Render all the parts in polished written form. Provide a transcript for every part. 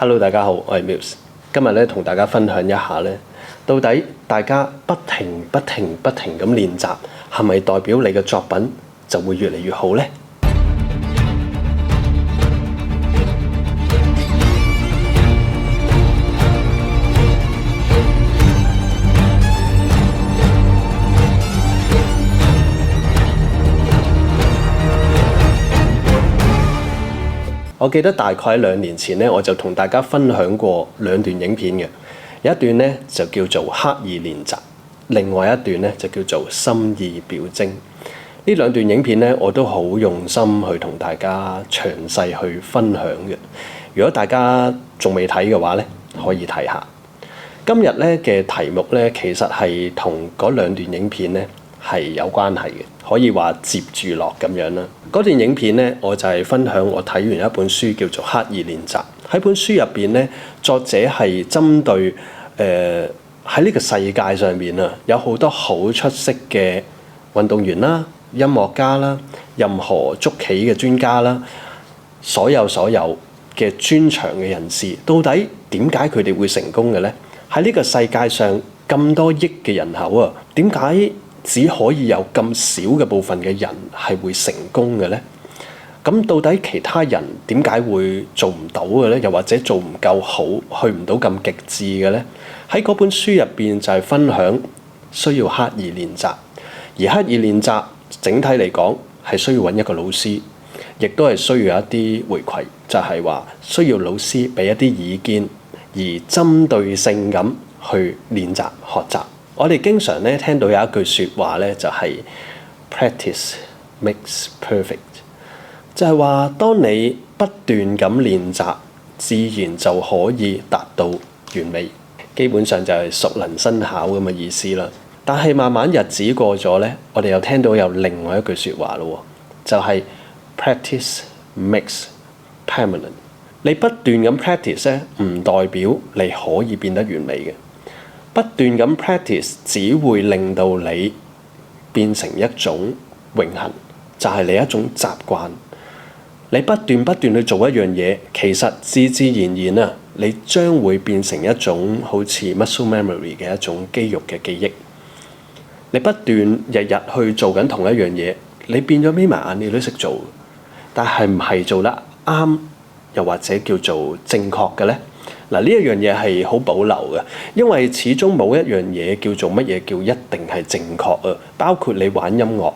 Hello，大家好，我係 Muse。今日咧同大家分享一下咧，到底大家不停咁練習，係咪代表你嘅作品就會越嚟越好呢？我記得大概喺2年前咧，我就同大家分享過2段影片嘅，有一段咧就叫做刻意練習，另外一段咧就叫做心意表徵。呢2段影片咧，我都好用心去同大家詳細去分享嘅。如果大家仲未睇嘅話咧，可以睇下。今日咧嘅題目咧，其實係同嗰2段影片咧係有關係嘅，可以話接住落咁樣啦。嗰段影片咧，我就係分享我睇完一本書叫做《刻意練習》。喺本書入邊咧，作者係針對喺呢個世界上面啊，有好多好出色嘅運動員啦、音樂家啦、任何捉棋嘅專家啦，所有嘅專長嘅人士，到底點解佢哋會成功嘅咧？喺呢個世界上咁多億嘅人口啊，點解只可以有咁少嘅部分嘅人係會成功嘅咧？咁到底其他人點解會做唔到嘅咧？又或者做唔夠好，去唔到咁極致嘅咧？喺嗰本書入邊就係分享需要刻意練習，而刻意練習整體嚟講係需要揾一個老師，亦都係需要一啲回饋，就係話需要老師俾一啲意見，而針對性咁去練習學習。我哋經常咧聽到有一句説話咧，就係 practice makes perfect， 就係話當你不斷咁練習，自然就可以達到完美。基本上就係熟能生巧咁嘅意思啦。但係慢慢日子過咗咧，我哋又聽到有另外一句説話咯，就係 practice makes permanent。你不斷咁 practice 咧，唔代表你可以變得完美嘅。不斷咁 practice 只會令到你變成一種永恆，就係你一種習慣。你不斷去做一樣嘢，其實自然啊，你將會變成一種好似 muscle memory 嘅一種肌肉嘅記憶。你不斷日日去做緊同一樣嘢，你變咗眯埋眼你都識做，但係唔係做得啱，又或者叫做正確嘅咧？嗱，呢一樣嘢係好保留嘅，因為始終冇一樣嘢叫做乜嘢叫一定係正確啊。包括你玩音樂，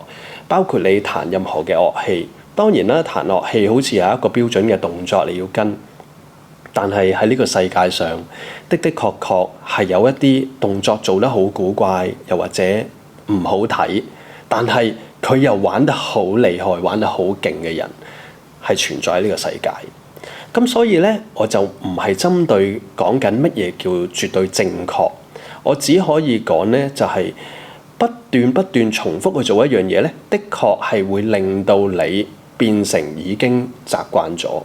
包括你彈任何嘅樂器，當然啦，彈樂器好似有一個標準嘅動作你要跟，但係喺呢個世界上的確係有一啲動作做得好古怪，又或者唔好睇，但係佢又玩得好厲害、玩得好勁嘅人係存在喺呢個世界。咁所以咧，我就唔係針對講緊乜嘢叫絕對正確，我只可以講咧，就係不斷重複去做一樣嘢咧，的確係會令到你變成已經習慣咗，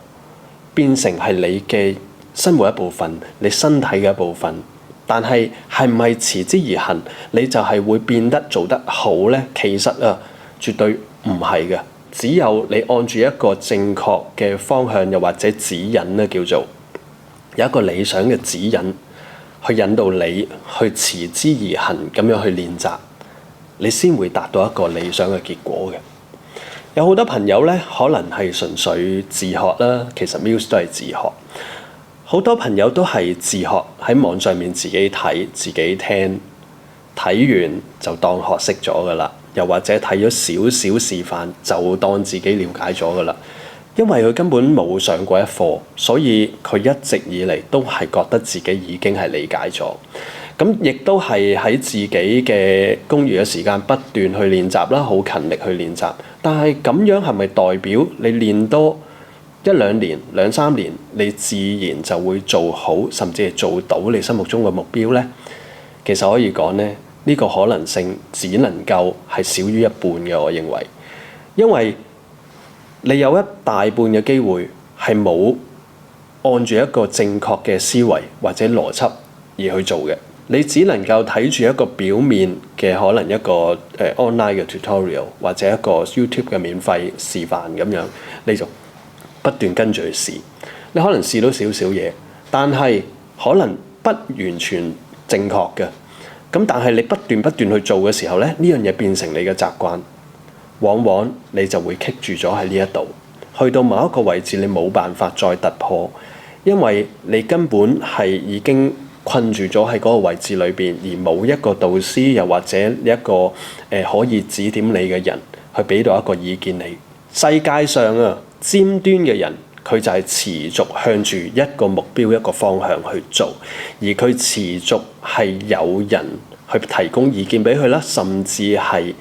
變成係你嘅生活一部分，你身體嘅一部分。但係係唔係持之以恆，你就係會變得做得好咧？其實啊，絕對唔係嘅。只有你按住一個正確嘅方向，又或者指引咧，叫做有一個理想嘅指引，去引導你去持之以恆咁樣去練習，你先會達到一個理想嘅結果嘅。有好多朋友咧，可能係純粹自學啦，其實 Muse 都係自學。好多朋友都係自學，喺網上面自己睇、自己聽，睇完就當學識咗噶啦。又或者睇咗少少示範，就當自己了解咗噶啦。因為佢根本冇上過一課，所以佢一直以嚟都係覺得自己已經係理解咗。咁亦都係喺自己嘅公餘嘅時間不斷去練習啦，好勤力去練習。但係咁樣係咪代表你練多1-2年、2-3年，你自然就會做好，甚至係做到你心目中嘅目標呢？其實可以講呢，呢個可能性只能夠係少於一半嘅，我認為，因為你有一大半嘅機會係冇按住一個正確嘅思維或者邏輯而去做嘅，你只能夠睇住一個表面嘅可能一個online 嘅 tutorial 或者一個 YouTube 嘅免費示範咁樣，你就不斷跟住去試，你可能試到少少嘢，但係可能不完全正確嘅。咁但係你不斷去做嘅時候咧，呢樣嘢變成你嘅習慣，往往你就會棘住咗喺呢一度，去到某一個位置你冇辦法再突破，因為你根本係已經困住咗喺嗰個位置裏邊，而冇一個導師又或者一個可以指點你嘅人去俾到一個意見你。世界上啊，尖端嘅人佢就係持續向住一個目標一個方向去做，而佢持續係有人去提供意見俾佢啦，甚至係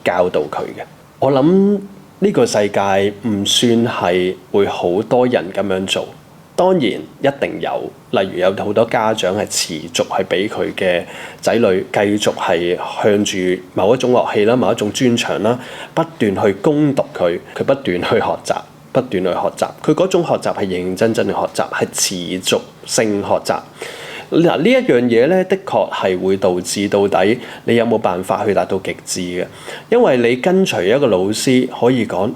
教導佢嘅。我諗呢個世界唔算係會好多人咁樣做，當然一定有，例如有好多家長係持續係俾佢嘅仔女繼續係向住某一種樂器啦、某一種專長啦，不斷去攻讀佢不斷去學習。不斷去學習，佢嗰種學習係認認真真嘅學習，係持續性學習。嗱，呢一樣嘢咧，的確係會導致到底你有冇辦法去達到極致嘅。因為你跟隨一個老師，可以講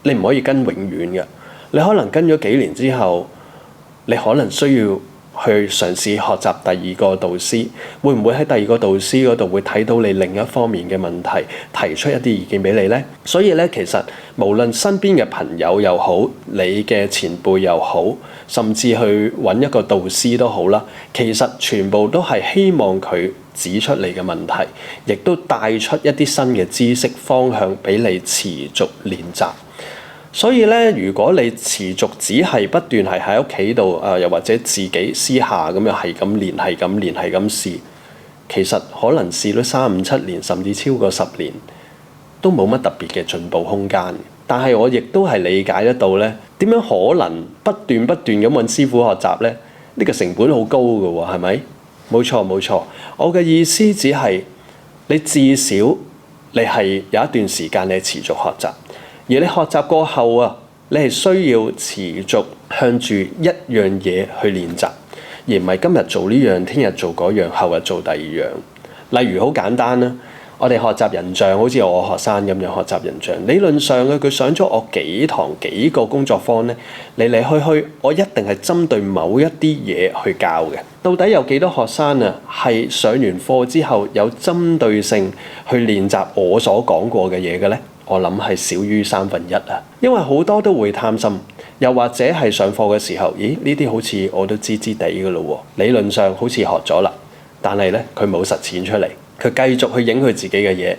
你唔可以跟永遠嘅。你可能跟咗幾年之後，你可能需要去嘗試學習第二個導師，會唔會喺第二個導師嗰度會睇到你另一方面嘅問題，提出一啲意見俾你呢？所以咧，其實無論身邊嘅朋友又好，你嘅前輩又好，甚至去揾一個導師都好啦，其實全部都係希望佢指出你嘅問題，亦都帶出一啲新嘅知識方向俾你持續練習。所以咧，如果你持續只係不斷係喺屋企度又或者自己私下咁樣係咁練、係咁練、係咁試，其實可能試咗3、5、7年，甚至超過10年，都冇乜特別嘅進步空間。但係我亦都係理解得到咧，點樣可能不斷咁揾師傅學習咧？呢個成本好高㗎喎，係咪？冇錯。我嘅意思只係你至少你係有一段時間你係持續學習。而你學習過後啊，你係需要持續向住一樣嘢去練習，而唔係今日做呢樣，聽日做嗰樣，後日做第二樣。例如好簡單啦，我哋學習人像，好似我學生咁樣學習人像。理論上佢上咗我幾堂幾個工作坊咧，嚟去，我一定係針對某一啲嘢去教嘅。到底有幾多學生啊，係上完課之後有針對性去練習我所講過嘅嘢嘅咧？我諗係少於1/3啊，因為好多都會貪心，又或者係上課嘅時候，咦，呢啲好似我都知地㗎咯喎，理論上好似學咗啦，但係咧佢冇實踐出嚟，佢繼續去影佢自己嘅嘢，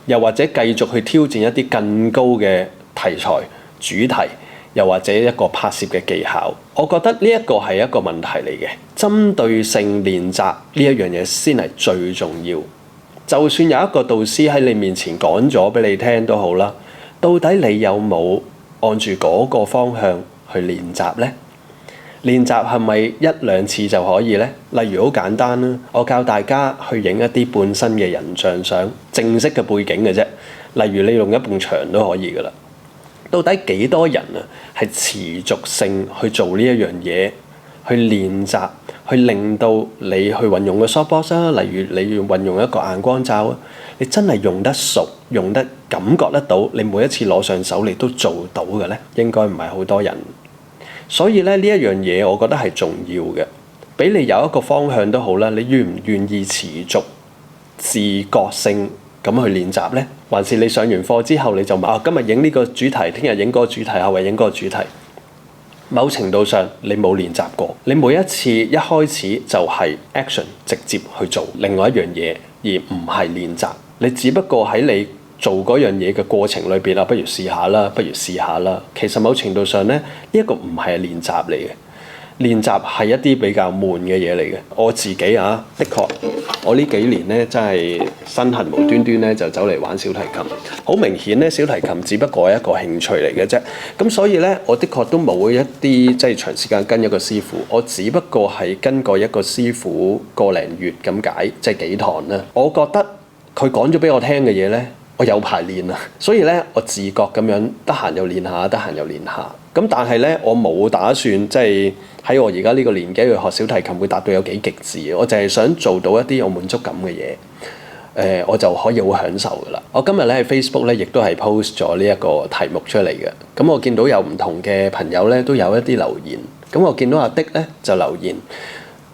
又或者繼續去挑戰一啲更高嘅題材主題，又或者一個拍攝嘅技巧。我覺得呢一個係一個問題嚟嘅，針對性練習呢一樣嘢先係最重要。就算有一個導師喺你面前講咗俾你聽都好啦，到底你有冇按住嗰個方向去練習呢？練習係咪1、2次就可以呢？例如好簡單啦，我教大家去影一啲半身嘅人像相，正式嘅背景嘅啫。例如你用一埲牆都可以噶啦。到底幾多人啊係持續性去做呢一樣嘢？去練習，去令到你去運用個 softbox 啦，例如你要運用一個硬光罩啊，你真係用得熟，用得感覺得到，你每一次攞上手你都做到嘅咧，應該唔係好多人。所以咧，呢一樣嘢我覺得係重要嘅，俾你有一個方向都好啦，你願唔願意持續自覺性咁去練習咧？還是你上完課之後你就話今日影呢個主題，聽日影嗰個主題，後日影嗰個主題？某程度上你冇練習過，你每一次一開始就係 action 直接去做另外一樣嘢，而唔係練習。你只不過喺你做嗰樣嘢嘅過程裏邊啊，不如試下啦，不如試下啦。其實某程度上咧，呢一個唔係練習嚟嘅。練習係一啲比較悶嘅嘢嚟嘅。我自己啊，的確，我呢幾年咧真係身痕無端端咧就走嚟玩小提琴。好明顯咧，小提琴只不過係一個興趣嚟嘅啫。咁所以咧，我的確都冇一啲即係長時間跟一個師傅。我只不過係跟過一個師傅個零月咁解，即係幾堂啦。我覺得佢講咗俾我聽嘅嘢咧，我有排練啊。所以咧，我自覺咁樣得閒又練下，得閒又練下。咁但係咧，我冇打算即係喺我而家呢個年紀去學小提琴會達到有幾極致。我淨係想做到一啲有滿足感嘅嘢，我就可以好享受噶啦。我今日咧喺 Facebook 咧亦都係 post 咗呢一個題目出嚟嘅。咁我見到有唔同嘅朋友咧都有一啲留言，咁我見到阿的咧就留言，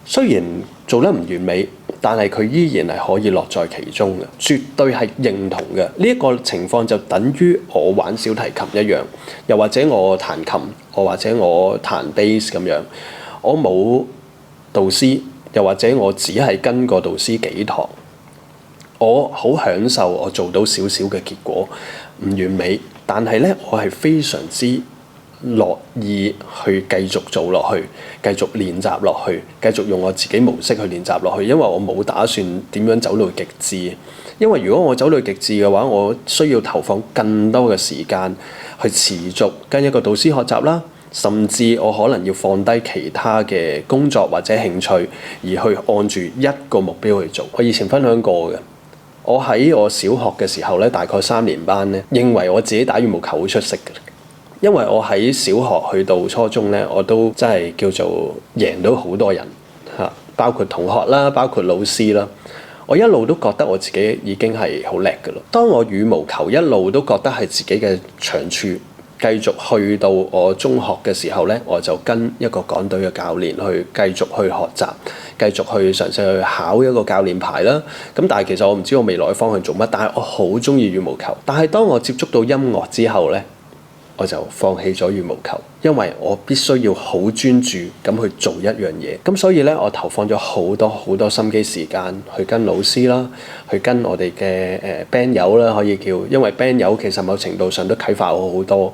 雖然做得唔完美，但係佢依然係可以樂在其中嘅，絕對係認同嘅。呢一個情況就等於我玩小提琴一樣，又或者我彈琴，或者我彈 bass 咁樣，我冇導師，又或者我只係跟個導師幾堂，我好享受我做到少少嘅結果，唔完美，但係咧我係非常之樂意去繼續做落去，繼續練習落去，繼續用我自己模式去練習落去，因為我冇打算點樣走到極致。因為如果我走到極致嘅話，我需要投放更多嘅時間去持續跟一個導師學習啦，甚至我可能要放低其他嘅工作或者興趣，而去按住一個目標去做。我以前分享過嘅，我喺我小學嘅時候咧，大概3年班咧，認為我自己打羽毛球好出色嘅。因為我喺小學去到初中咧，我都真係叫做贏到好多人嚇，包括同學啦，包括老師啦。我一路都覺得我自己已經係好叻㗎喇。當我羽毛球一路都覺得係自己嘅長處，繼續去到我中學嘅時候咧，我就跟一個港隊嘅教練去繼續去學習，繼續去嘗試去考一個教練牌啦。咁但係其實我唔知我未來嘅方向做乜，但係我好中意羽毛球。但係當我接觸到音樂之後咧，我就放棄咗羽毛球，因為我必須要好專注咁去做一樣嘢。咁所以咧，我投放咗好多心機時間去跟老師啦，去跟我哋嘅band 友啦，可以叫，因為 band 友其實某程度上都啟發我好多。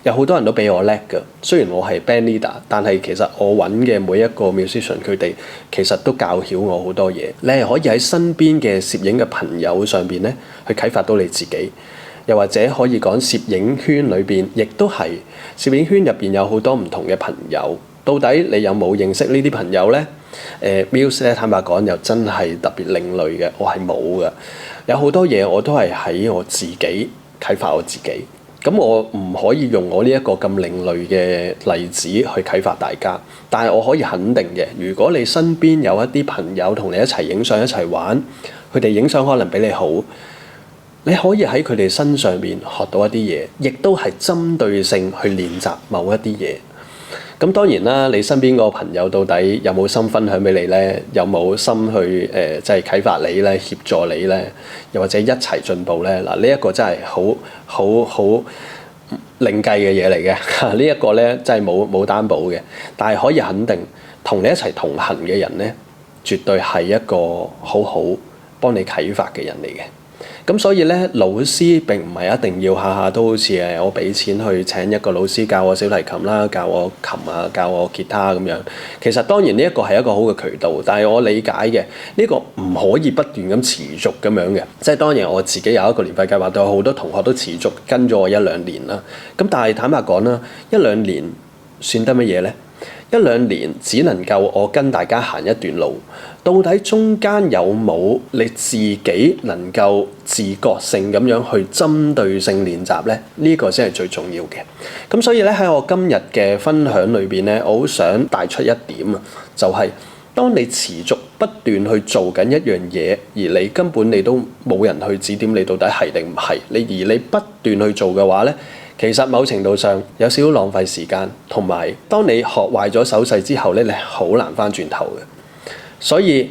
有好多人都比我叻㗎，雖然我係 band leader，但係其實我揾嘅每一個 musician，佢哋其實都教曉我好多嘢。你係可以喺身邊嘅攝影嘅朋友上邊咧，去啟發到你自己。又或者可以講攝影圈裏邊，亦都係攝影圈入邊有好多唔同嘅朋友。到底你有冇認識呢啲朋友呢？Muse 咧，坦白講又真係特別另類嘅，我係冇嘅。有好多嘢我都係喺我自己啟發我自己。咁我唔可以用我呢一個咁另類嘅例子去啟發大家，但係我可以肯定嘅，如果你身邊有一啲朋友同你一齊影相一齊玩，佢哋影相可能比你好。你可以喺佢哋身上面學到一啲嘢，亦都係針對性去練習某一啲嘢。咁當然啦，你身邊個朋友到底有冇心分享俾你呢？有冇心去即係啟發你呢？協助你呢？又或者一齊進步呢？嗱，呢一個真係好另計嘅嘢嚟嘅。呢一個呢，真係冇擔保嘅，但係可以肯定，同你一齊同行嘅人呢，絕對係一個好幫你啟發嘅人嚟嘅。咁所以咧，老師並唔係一定要下下都好似我俾錢去請一個老師教我小提琴啦，教我琴啊，教我吉他咁樣。其實當然呢一個係一個好嘅渠道，但係我理解嘅呢個唔可以不斷咁持續咁樣嘅。即係當然我自己有一個年費計劃，都有好多同學都持續跟咗我1-2年啦。咁但係坦白講啦，1-2年算得乜嘢呢？1-2年只能夠我跟大家行一段路，到底中間有冇你自己能夠自覺性咁樣去針對性練習呢？呢個先係最重要嘅。咁所以咧，喺我今日嘅分享裏邊咧，我好想帶出一點啊，就係當你持續不斷去做緊一樣嘢，而你根本你都冇人去指點你到底係定唔係，而你不斷去做嘅話咧，其實某程度上有少少浪費時間，同埋當你學壞咗手勢之後咧，你好難翻轉頭嘅。所以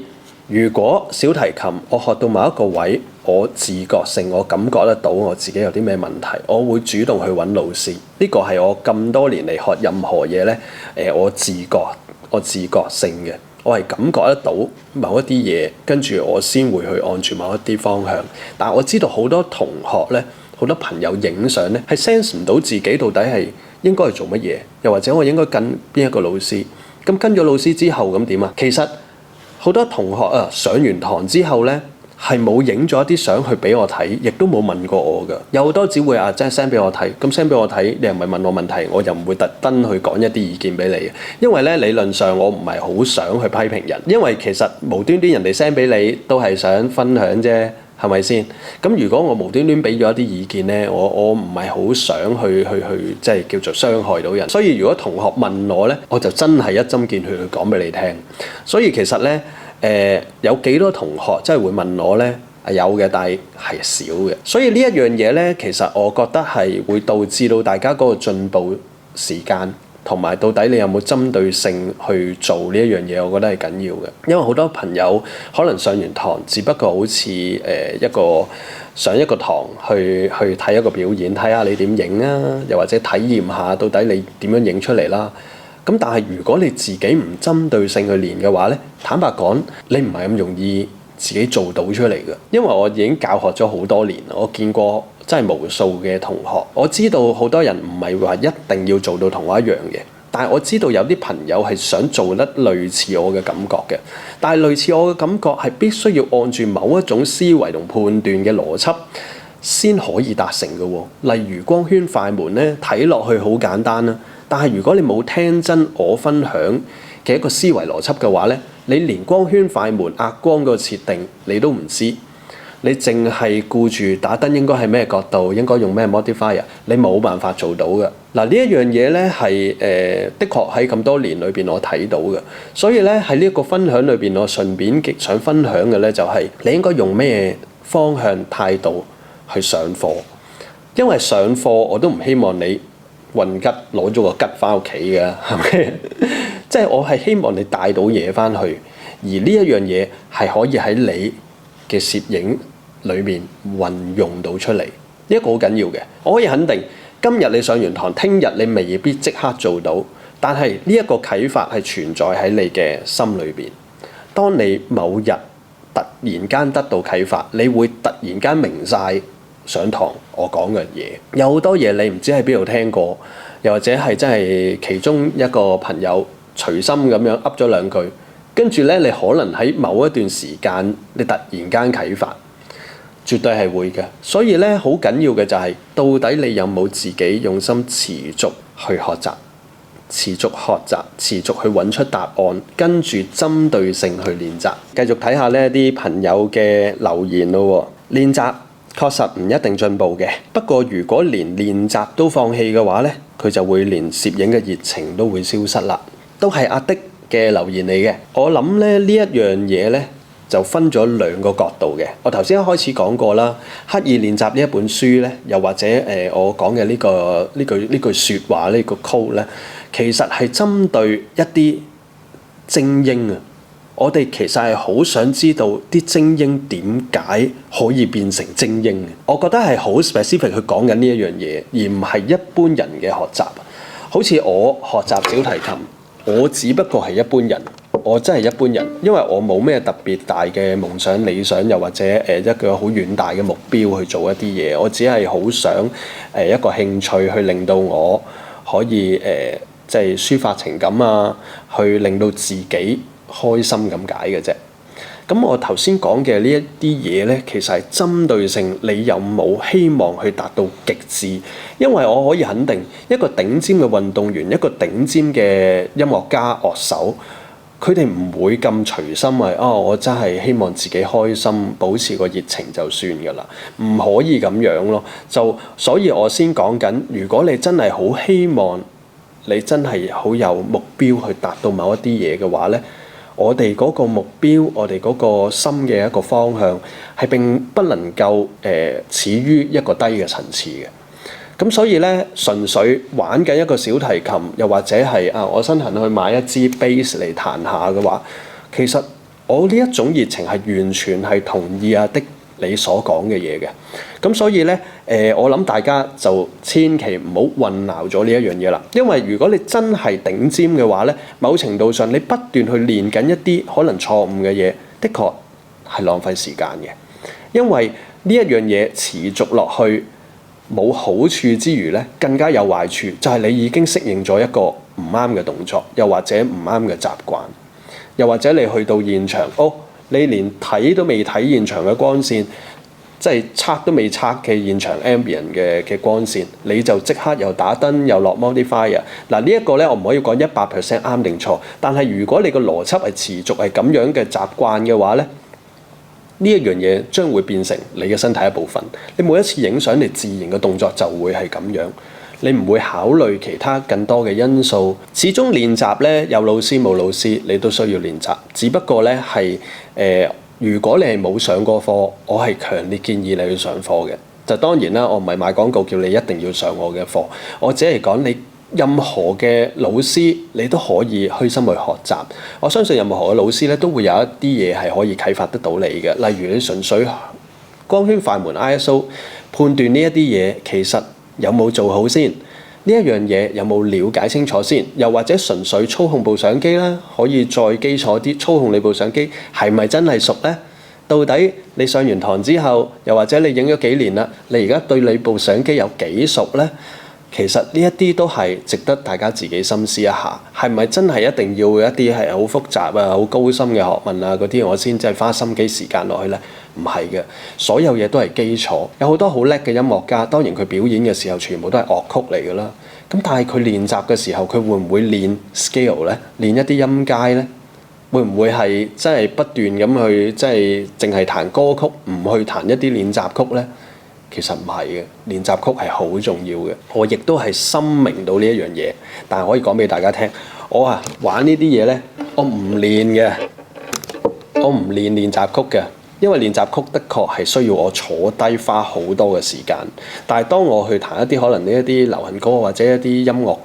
如果小提琴我學到某一個位，我自覺性我感覺得到我自己有啲咩問題，我會主動去揾老師。呢個係我咁多年嚟學任何嘢咧，我自覺性嘅，我係感覺得到某一啲嘢，跟住我先會去按住某一啲方向。但係我知道好多同學咧，好多朋友影相咧，係 sense 唔到自己到底係應該去做乜嘢，又或者我應該跟邊一個老師。咁跟咗老師之後咁點啊？其實好多同學啊，上完堂之後咧，係冇影咗一啲相去俾我睇，亦都冇問過我㗎。有好多只會即係 send 俾我睇，咁 send 俾我睇，你又唔係問我問題，我又唔會特登去講一啲意見俾你嘅。因為咧，理論上我唔係好想去批評人，因為其實無端端人哋 send 俾你都係想分享啫，係咪先？咁如果我無端端俾咗一啲意見咧，我唔係好想去即係叫做傷害到人。所以如果同學問我咧，我就真係一針見血去講俾你聽。所以其實咧，有幾多同學真係會問我咧？係有嘅，但係少嘅。所以呢一樣嘢咧，其實我覺得係會導致到大家嗰個進步時間同埋到底你有冇針對性去做呢一樣嘢，我覺得係緊要嘅。因為好多朋友可能上完堂，只不過好似上一個堂去睇一個表演，睇下你點影啊，又或者體驗下到底你點樣影出嚟啦。咁但係如果你自己唔針對性去練嘅話咧，坦白講，你唔係咁容易自己做到出嚟嘅。因為我已經教學咗好多年，我見過真係無數嘅同學，我知道好多人唔係話一定要做到同我一樣嘅，但係我知道有啲朋友係想做得類似我嘅感覺嘅，但係類似我嘅感覺係必須要按住某一種思維同判斷嘅邏輯先可以達成嘅喎。例如光圈快門咧，睇落去好簡單啦。但係如果你冇聽真我分享嘅一個思維邏輯嘅話咧，你連光圈快門壓光個設定你都唔知，你淨係顧住打燈應該係咩角度，應該用咩 modifier， 你冇辦法做到嘅。嗱，呢一樣嘢咧係的確喺咁多年裏邊我睇到嘅，所以咧喺呢一個分享裏邊，我順便想分享嘅咧就係你應該用咩方向態度去上課，因為上課我都唔希望你運吉攞咗個吉翻屋企嘅，係咪？即係我係希望你帶到嘢翻去，而呢一樣嘢係可以喺你嘅攝影裏面運用到出嚟，呢一個好緊要嘅。我可以肯定，今日你上完堂，聽日你未必即刻做到，但係呢一個啟發係存在喺你嘅心裏邊。當你某日突然間得到啟發，你會突然間明晒上堂我講嘅嘢，有好多嘢你唔知喺邊度聽過，又或者係真係其中一個朋友隨心咁樣噏咗兩句，跟住咧你可能喺某一段時間你突然間啟發，絕對係會嘅。所以咧好緊要嘅就係到底你有冇自己用心持續去學習，持續學習，持續去揾出答案，跟住針對性去練習。繼續睇下呢啲朋友嘅留言咯。練習確實唔一定進步嘅，不過如果連練習都放棄嘅話咧，佢就會連攝影嘅熱情都會消失啦。都係阿的嘅留言嚟嘅。我諗咧呢一樣嘢咧就分咗兩個角度嘅。我頭先一開始講過啦，刻意練習呢一本書咧，又或者我講嘅呢句説話呢個 code 咧，其實係針對一啲精英啊。我哋其實係好想知道啲精英點解可以變成精英嘅。我覺得係好 specific 去講緊呢一樣嘢，而唔係一般人嘅學習。好似我學習小提琴，我只不過係一般人，我真係一般人，因為我冇咩特別大嘅夢想理想，又或者一個好遠大嘅目標去做一啲嘢。我只係好想一個興趣去令到我可以即係抒發情感啊，去令到自己開心咁解嘅啫。咁我頭先講嘅呢一啲嘢咧，其實係針對性，你有冇希望去達到極致？因為我可以肯定，一個頂尖嘅運動員，一個頂尖嘅音樂家、樂手，佢哋唔會咁隨心我真係希望自己開心，保持個熱情就算㗎啦，唔可以咁樣咯。所以我先講緊，如果你真係好希望，你真係好有目標去達到某一啲嘢嘅話咧，我哋嗰個目標，我哋嗰個心嘅一個方向係並不能夠始於一個低嘅層次嘅。咁所以咧，純粹玩緊一個小提琴，又或者係我身痕去買一支 bass 嚟彈下嘅話，其實我呢一種熱情係完全係同意阿的你所講嘅嘢嘅。咁所以咧，我諗大家就千祈唔好混淆咗呢一樣嘢啦。因為如果你真係頂尖嘅話咧，某程度上你不斷去練緊一啲可能錯誤嘅嘢，的確係浪費時間嘅。因為呢一樣嘢持續落去冇好處之餘咧，更加有壞處，就係你已經適應咗一個唔啱嘅動作，又或者唔啱嘅習慣，又或者你去到現場，你連睇都未睇現場嘅光線，即係測都未測嘅現場 ambient 嘅光線，你就即刻又打燈又落 modifier。嗱，呢一個咧，我唔可以講100% 啱定錯，但係如果你個邏輯係持續係咁樣嘅習慣嘅話咧，呢一樣嘢將會變成你嘅身體一部分。你每一次影相，你自然嘅動作就會係咁樣，你唔會考慮其他更多嘅因素。始終練習咧，有老師冇老師，你都需要練習。只不過咧係如果你係冇上過課，我係強烈建議你去上課嘅。就當然啦，我唔係賣廣告叫你一定要上我嘅課，我只係講你任何嘅老師你都可以虛心去學習。我相信任何嘅老師咧都會有一啲嘢係可以啟發得到你嘅。例如你純粹光圈快門 ISO 判斷呢一啲嘢其實有冇做好先，呢一樣嘢有冇了解清楚先，又或者純粹操控部相機啦，可以再基礎啲操控你部相機係咪真係熟呢？到底你上完堂之後，又或者你影咗幾年啦，你而家對你部相機有幾熟呢？其實呢一啲都係值得大家自己深思一下，係咪真係一定要一啲係好複雜啊、好高深嘅學問啊嗰啲我先真係花心機時間落去呢？唔係嘅，所有嘢都係基礎。有好多好叻嘅音樂家，當然佢表演嘅時候全部都係樂曲嚟㗎啦。咁但係佢練習嘅時候，佢會唔會練 scale 呢？練一啲音階呢？會唔會係真係不斷咁去，即係淨係彈歌曲，唔去彈一啲練習曲呢？其實唔係嘅，練習曲係好重要嘅。我亦都係深明到呢一樣嘢，但係可以講俾大家聽，我玩呢啲嘢呢，我唔練嘅，我唔練練習曲嘅。因為練習曲的確係需要我坐低花好多嘅時間，但係當我去彈一啲可能呢一啲流行歌或者一啲音樂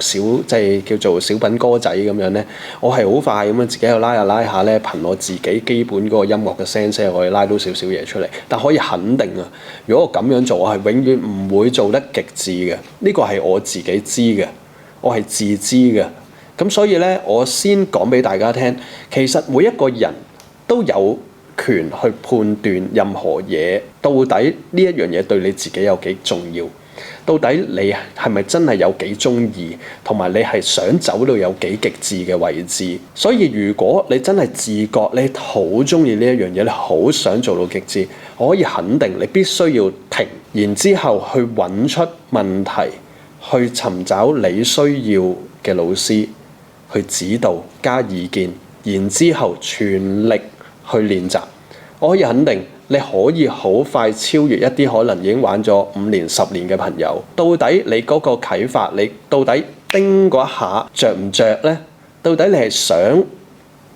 即係叫做小品歌仔咁樣呢，我係好快咁樣自己喺度拉下拉下呢，憑我自己基本嗰個音樂嘅聲聲，我可以拉到少少嘢出嚟。但可以肯定啊，如果我咁樣做，我係永遠唔會做得極致嘅。呢個係我自己知嘅，我係自知嘅。咁所以呢，我先講俾大家聽，其實每一個人都有權去判斷任何嘢，到底呢一樣嘢對你自己有幾重要，到底你係咪真係有幾中意，同埋你係想走到有幾極致嘅位置。所以如果你真係自覺你好中意呢一樣嘢，你好想做到極致，我可以肯定你必須要停，然之後去揾出問題，去尋找你需要嘅老師去指導加意見，然之後全力去練習。我可以肯定，你可以好快超越一啲可能已經玩咗5年、10年嘅朋友。到底你嗰個啟發，你到底叮嗰一下着唔着呢？到底你係想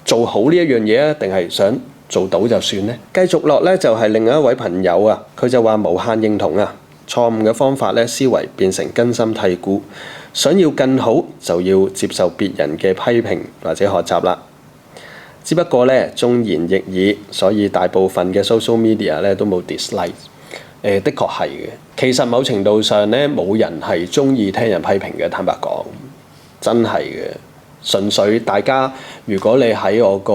做好呢一樣嘢啊，定係想做到就算呢？繼續落呢，就係另外一位朋友啊，佢就話無限認同啊，錯誤嘅方法呢，思維變成根深蒂固，想要更好就要接受別人嘅批評或者學習啦。只不過咧，忠言逆耳，所以大部分嘅 social media 咧都冇 dislike。的確係嘅。其實某程度上咧，冇人係中意聽人批評嘅。坦白講，真係嘅。純粹大家，如果你喺我個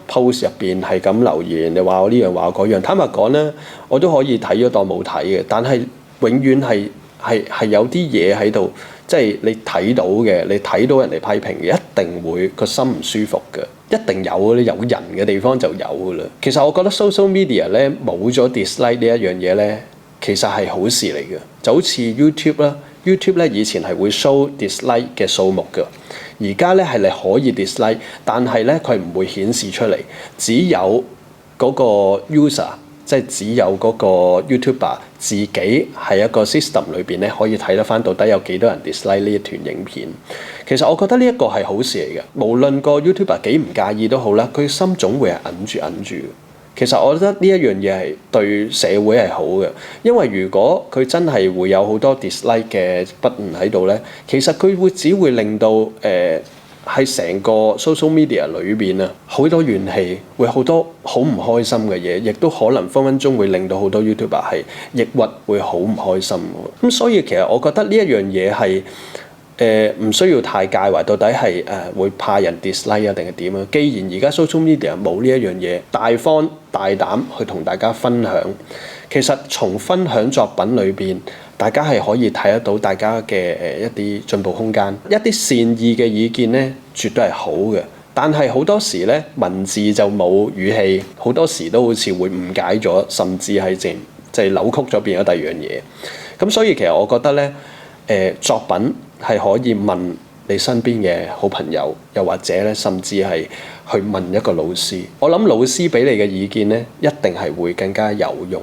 post 入邊係咁留言，你話我呢樣話我嗰樣，坦白講咧，我都可以睇咗當冇睇嘅。但係永遠係有啲嘢喺度。即係你睇到嘅，你睇到人哋批評嘅，一定會個心唔舒服嘅，一定有嘅。有人嘅地方就有㗎啦。其實我覺得 social media 咧冇咗 dislike 呢一樣嘢咧，其實係好事嚟嘅。就好似 YouTube 啦，YouTube 咧以前係會 show dislike 嘅數目嘅，而家咧係你可以 dislike，但係咧佢唔會顯示出嚟，只有嗰個 user。即係只有嗰個 YouTuber 自己喺一個 system 裏邊咧，可以睇得翻到底有幾多人 dislike 呢一段影片。其實我覺得呢一個係好事嚟嘅，無論個 YouTuber 幾唔介意都好啦，佢心總會係揞住。其實我覺得呢一樣嘢係對社會係好嘅，因為如果佢真係會有好多 dislike 嘅button喺度咧，其實佢只會令到喺成個 social media 裏邊啊，好多怨氣，會好多好唔開心嘅嘢，亦都可能分分鐘會令到好多 YouTuber 係抑鬱，會好唔開心。咁所以其實我覺得呢一樣嘢係唔需要太介懷，到底係會怕人 dislike 啊定係點啊？既然而家 social media 冇呢一樣嘢，大方大膽去同大家分享，其實從分享作品裏邊，大家係可以睇得到大家嘅一啲進步空間，一啲善意嘅意見咧，絕對係好嘅。但係好多時咧，文字就冇語氣，好多時都好似會誤解咗，甚至係即係扭曲咗變咗第二樣嘢。咁所以其實我覺得咧，作品係可以問你身邊嘅好朋友，又或者咧，甚至係去問一個老師。我諗老師俾你嘅意見咧，一定係會更加有用。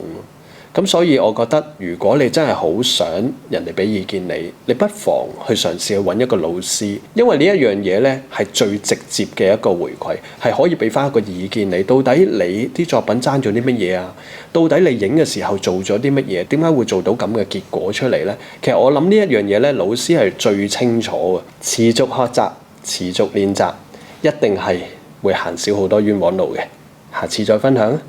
咁所以我覺得，如果你真係好想人哋俾意見你不妨去嘗試去揾一個老師，因為呢一樣嘢呢係最直接嘅一個回饋，係可以俾翻一個意見你。到底你啲作品爭咗啲乜嘢啊？到底你影嘅時候做咗啲乜嘢？點解會做到咁嘅結果出嚟呢？其實我諗呢一樣嘢呢，老師係最清楚嘅。持續學習，持續練習，一定係會行少好多冤枉路嘅。下次再分享。